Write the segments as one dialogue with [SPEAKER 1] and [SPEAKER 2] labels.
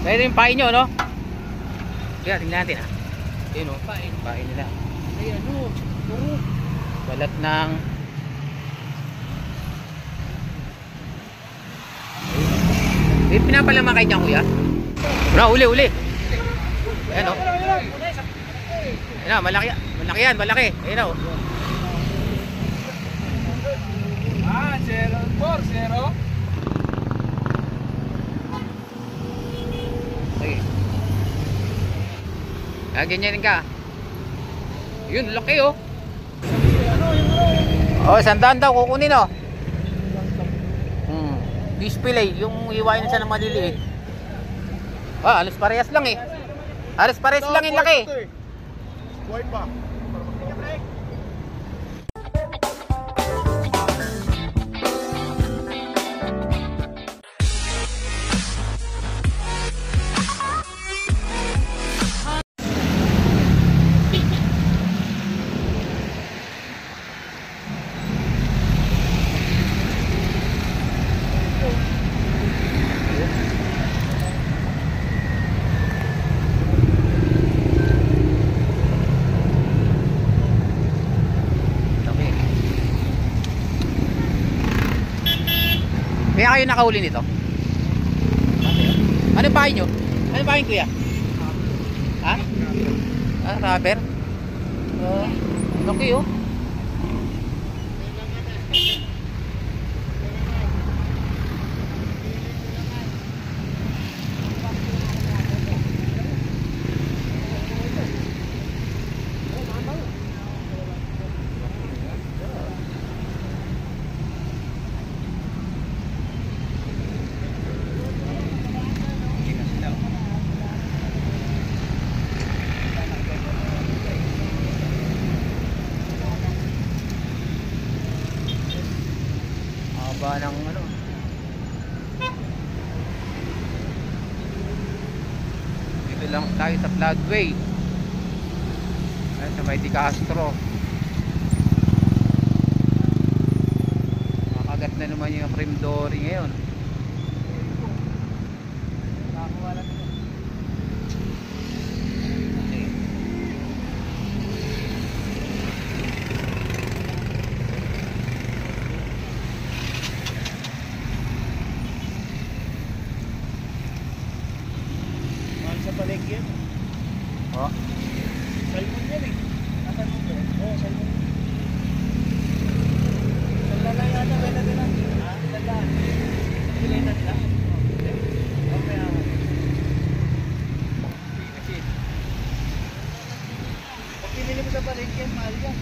[SPEAKER 1] Pwede yung pain nyo, no? Kaya tingnan natin, ha. Yun, o. Pain nila.
[SPEAKER 2] Ay, ano? Puro.
[SPEAKER 1] Balat ng... May pinapalaman kayo dyan, kuya? Bro, uli. Ayan, o. Ayan, o. Malaki yan, malaki. Ayan, o.
[SPEAKER 2] 0-4-0.
[SPEAKER 1] Sige. Ganyanin ka. Yun, laki, oh. Oh, 100 daw kukunin, oh. Display, yung iwain siya ng maliliit. Ah, alas parehas lang, eh. Alas parehas lang yung laki.
[SPEAKER 2] Wipe pa.
[SPEAKER 1] Kaya kayo nakahuli nito? Ano pahay nyo? Ano pahay kuya? Ha? Ah, rubber? Okay, oh. Haba ng ano. Dito lang tayo sa floodway. Ayan, sa may Di Castro. Makagat na naman yung frame dory ngayon.
[SPEAKER 2] Sa palengke yan.
[SPEAKER 1] Oh.
[SPEAKER 2] Salmon yan, eh. Nasaan mo ba? Oo, salmon. Salala yata, wala din lang. Salala. Kilinan lang. Okay, ako. Kasi, pag pinili mo sa palengke yan, mahal yan.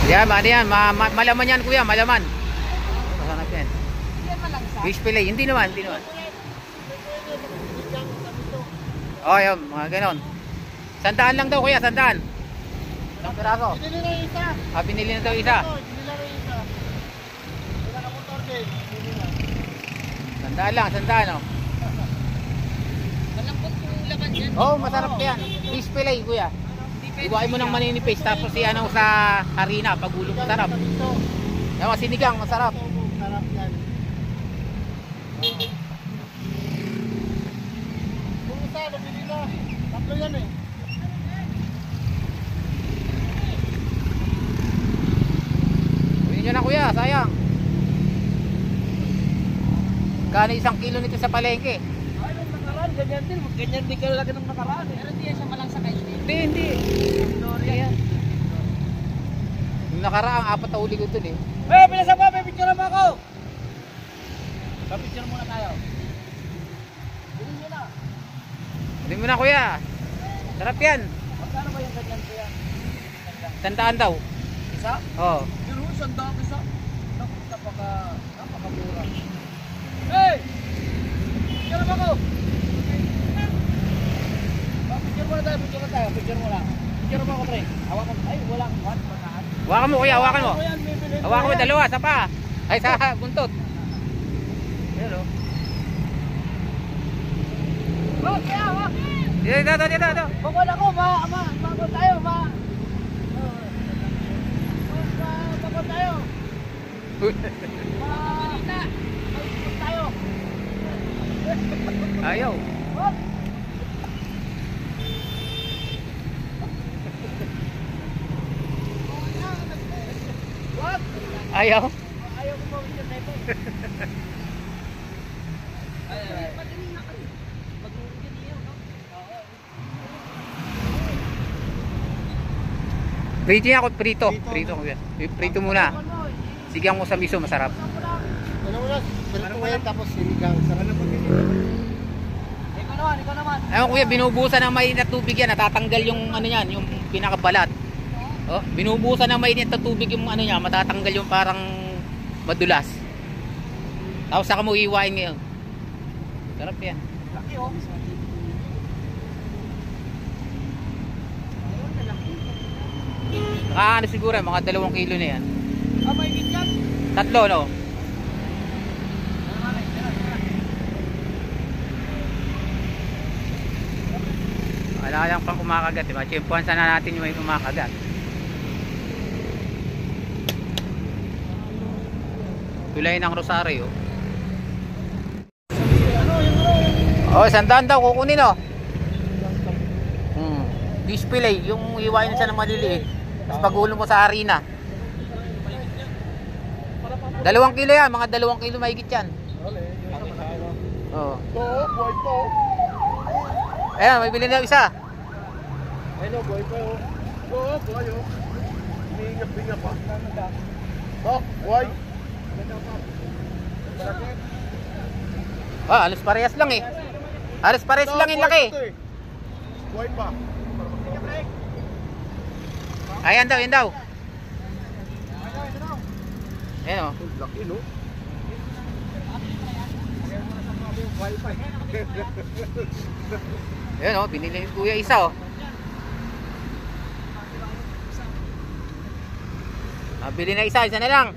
[SPEAKER 1] Yan, ano yan, malaman yan kuya, malaman. Masanap yan. Fish fillet, hindi naman. Oh, yun, mga ganon. 100 lang daw kuya, 100. Isang piraso.
[SPEAKER 2] Binili na yung isa.
[SPEAKER 1] Ah, binili na daw isa.
[SPEAKER 2] Binili na yung isa. Wala na motor din. Binili na.
[SPEAKER 1] 100 lang, 100 oh.
[SPEAKER 3] Malambot yung laman yan.
[SPEAKER 1] Oh, masarap yan. Fish fillet kuya. Iwain mo ng maninipis tapos ano sa harina pagulong masarap. Yung sinigang masarap.
[SPEAKER 2] Sarap yan. Kung isa, nabili na. Tatlo yan eh.
[SPEAKER 1] Kunin nyo na kuya, sayang. Kano 1 kilo nito sa palengke?
[SPEAKER 2] Ay, nung nakaraan, ganyan din. Ganyan din kalaki ng nakaraan eh.
[SPEAKER 3] Pero di yan siya malang sa kayo.
[SPEAKER 1] Hindi. Gloria yan. Yung nakaraang apat na uli ko dun eh.
[SPEAKER 2] Bilasan mo, may picture mo ako. Papicture muna tayo. Bilhin nyo na.
[SPEAKER 1] Hindi mo na kuya. Sarap yan.
[SPEAKER 2] Magkano ba yung ganyan kuya?
[SPEAKER 1] Tandaan daw.
[SPEAKER 2] Isa?
[SPEAKER 1] Oo.
[SPEAKER 2] Pero sandaan isa. Napakamura. Hey! Picture mo ako. Picture muna tayo, picture muna. Picture mo ako, pre. Hawakan mo. Ay, wala. Bataan.
[SPEAKER 1] Hawakan mo kuya, hawakan mo.
[SPEAKER 2] Yan, bibili.
[SPEAKER 1] Hawakan mo dalawa, sa pa. Ay sa buntot. Ayan o.
[SPEAKER 2] Oh, kaya, wak.
[SPEAKER 1] Dito.
[SPEAKER 2] Pagod ako, pagod tayo, pagod tayo. Pagod tayo.
[SPEAKER 1] Ayaw.
[SPEAKER 2] Wak. Wak.
[SPEAKER 1] Ayaw.
[SPEAKER 2] Ayaw ko pawin yung neto. Ay.
[SPEAKER 1] Prito niya ako, prito. Prito ko yan. Prito muna. Sigang mo sa miso, masarap.
[SPEAKER 2] Ano mo na? Prito ngayon tapos sinigang. Sarap na pag-init. Ikaw naman.
[SPEAKER 1] Ayun kuya, binubusan ng mainit na tubig yan. Natatanggal yung ano yan, yung pinakabalat. Oh, binubusan ng mainit na tubig yung ano niya, matatanggal yung parang madulas. Tapos saka mo iiwain ngayon. Sarap yan.
[SPEAKER 2] Laki oh.
[SPEAKER 1] Ano siguro, mga 2 kilo na yan.
[SPEAKER 2] May gityan.
[SPEAKER 1] 3, no? Wala lang pang kumakagat, diba? Tiyempuan sana natin yung may kumakagat. Tulay ng Rosario. Oh, 100 daw kukunin, oh. Fish fillet, yung iwain siya ng maliliit. Tapos pagulo mo sa harina. 2 kilo yan, mga 2 kilo mahigit yan. Oo.
[SPEAKER 2] Boy po.
[SPEAKER 1] Ayan, may bilhin na isa.
[SPEAKER 2] Ayun, boy po. Boy. Hinga pa. Boy.
[SPEAKER 1] Alas parehas lang eh. Alas parehas lang yung laki.
[SPEAKER 2] Boy pa.
[SPEAKER 1] Ayan daw, yan daw. Ayan o.
[SPEAKER 2] Laki no?
[SPEAKER 1] Ayan o, binili ni kuya isa o. Bili na isa na lang.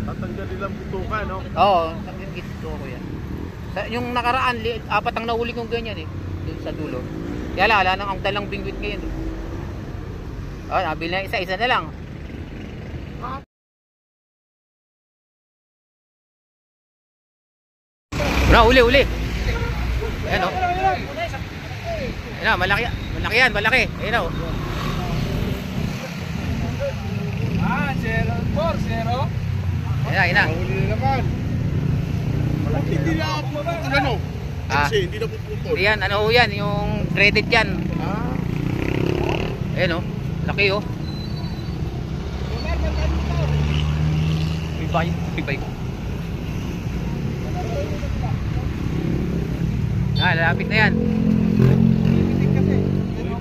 [SPEAKER 2] Tatanggal nilang butukan, no?
[SPEAKER 1] Oo, ito kuya. Yung nakaraan, 4 ang nahuli kong ganyan eh. Doon sa dulo. Kaya wala nang ang dalang bingwit ngayon eh. Nabili na isa na lang. Uli. Ayan o. Ayan o, malaki yan, malaki. Ayan o.
[SPEAKER 2] 0-4-0.
[SPEAKER 1] Ayan na.
[SPEAKER 2] Huli na naman. Hindi na puputol, ano? Kasi hindi na puputol.
[SPEAKER 1] Yan, ano ho yan, yung credit yan. Ayan o, laki o. Bibay ko. Lalapit na yan.
[SPEAKER 2] Pitik kasi.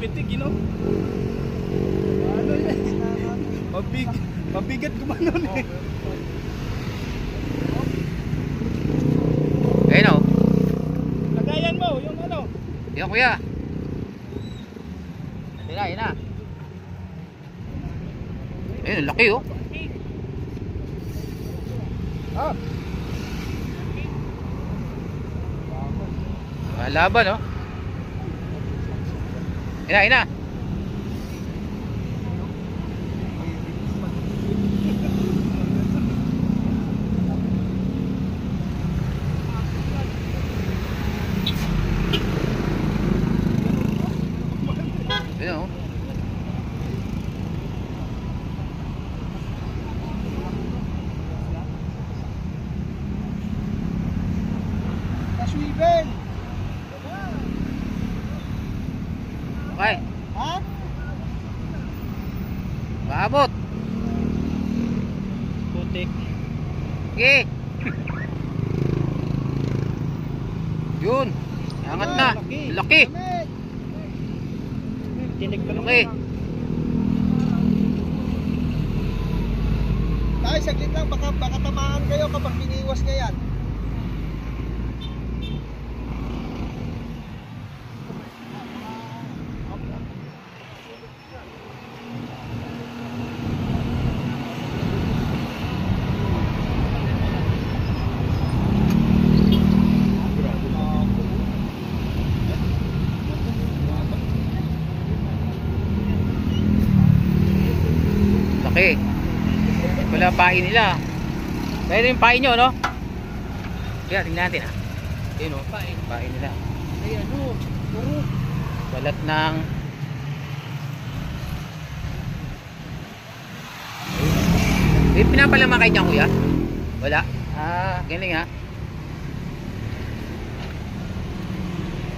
[SPEAKER 2] Pitik, you know? Ano yan? Mabigat gumanon eh.
[SPEAKER 1] Ayan o.
[SPEAKER 2] Lagayan mo, yung ano?
[SPEAKER 1] Yan kuya. Ayan na. Ayan, laki o. Laban o. Ayan na. Ayan o.
[SPEAKER 2] Kaswivel.
[SPEAKER 1] Okay.
[SPEAKER 2] Ha? Putik.
[SPEAKER 1] Sige. Yun. Angat na. Laki.
[SPEAKER 2] Tinig pa
[SPEAKER 1] Laki.
[SPEAKER 2] Tayo, saglit lang. Baka tamaan kayo kapag biniwas niya yan.
[SPEAKER 1] Laki. Wala pain nila. Kaya yung pain nyo, no? Kaya tingnan natin, ah. Yun, oh. Pain nila.
[SPEAKER 2] Ay, ano? Puro.
[SPEAKER 1] Balat ng... May pinapalamang kayo dyan, kuya? Wala? Ah, galing, ha?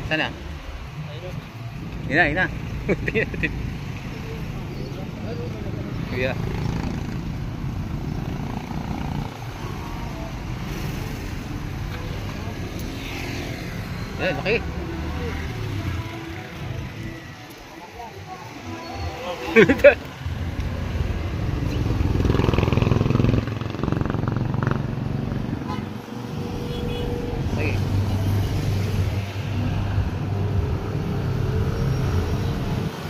[SPEAKER 1] Sana? Yun na, yun na. Tingnan natin. Kuya. Eh, laki. Laki.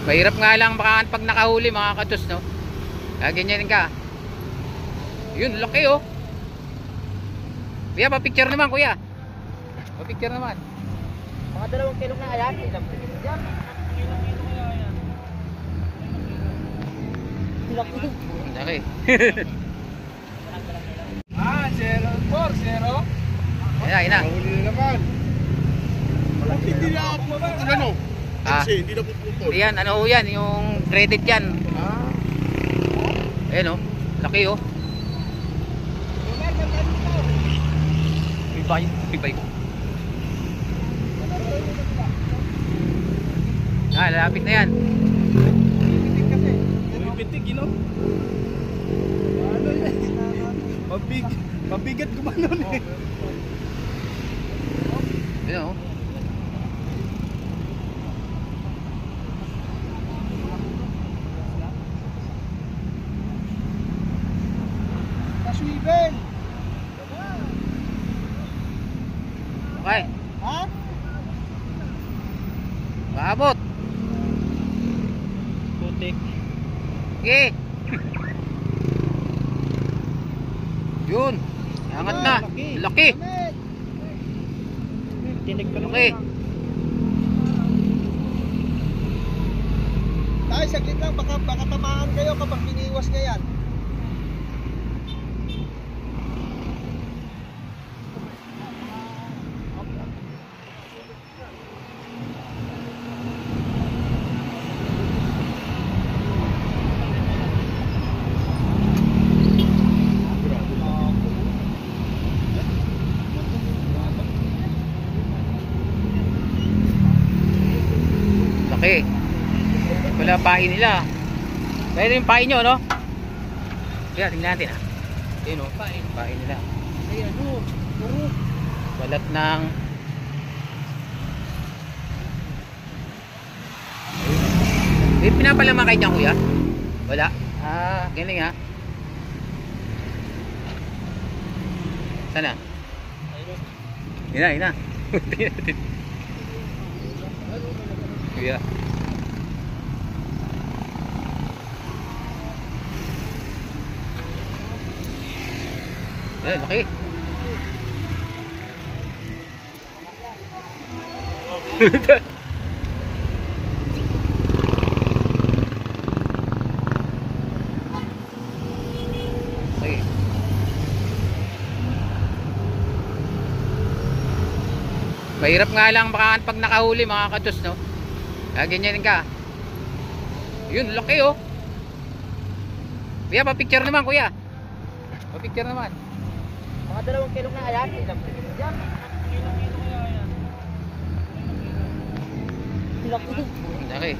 [SPEAKER 1] Mahirap nga lang baka pag nakahuli mga katos, no? Ganyan ka. Yun, laki, oh. Kuya, pa-picture naman, kuya. Pa-picture naman.
[SPEAKER 2] Mga 2 kilo na ayan. Ilang kilo yan? Ilang kilo kaya yan? Laki.
[SPEAKER 1] Laki.
[SPEAKER 2] 0-4-0.
[SPEAKER 1] Ayun na.
[SPEAKER 3] Mahuli na naman. Bakit hindi na puputol ano?
[SPEAKER 1] Ah.
[SPEAKER 3] Kasi hindi na puputol.
[SPEAKER 1] Yan, ano ho yan, yung credit yan.
[SPEAKER 3] Ah.
[SPEAKER 1] Ayan, oh. Laki, oh. May bike. Ah, lalapit na yan.
[SPEAKER 2] Pitik kasi.
[SPEAKER 3] Pitik, you know? Ano yan? Mabigat gumanon eh.
[SPEAKER 1] Ayan, oh.
[SPEAKER 2] Kaswivel.
[SPEAKER 1] Okay.
[SPEAKER 2] Ha?
[SPEAKER 1] Maabot.
[SPEAKER 2] Putik.
[SPEAKER 1] Sige. Yun. Angat na. Laki.
[SPEAKER 2] Tinig pa
[SPEAKER 1] Laki.
[SPEAKER 2] Tayo, saglit lang. Baka tamaan kayo kapag biniwas niya yan.
[SPEAKER 1] Laki. Wala pain nila. Kaya yung pain nyo, no? Kaya tingnan natin, ah. Yun, oh. Pain nila.
[SPEAKER 2] Ay, ano? Puro.
[SPEAKER 1] Balat ng... May pinapalamang kayo dyan, kuya? Wala? Ah, galing, ha? Sana? Yun na, yun na. Tingnan natin. Kuya. Laki. Laki. Mahirap nga lang baka pag nakahuli mga katos, no? Ganyan ka. Yun, laki, oh. Kuya, pa-picture naman, kuya. Pa-picture naman.
[SPEAKER 2] Mga 2 kilo na ayan. Ilang kilo yan? Ilang kilo kaya yan? Laki.
[SPEAKER 1] Laki.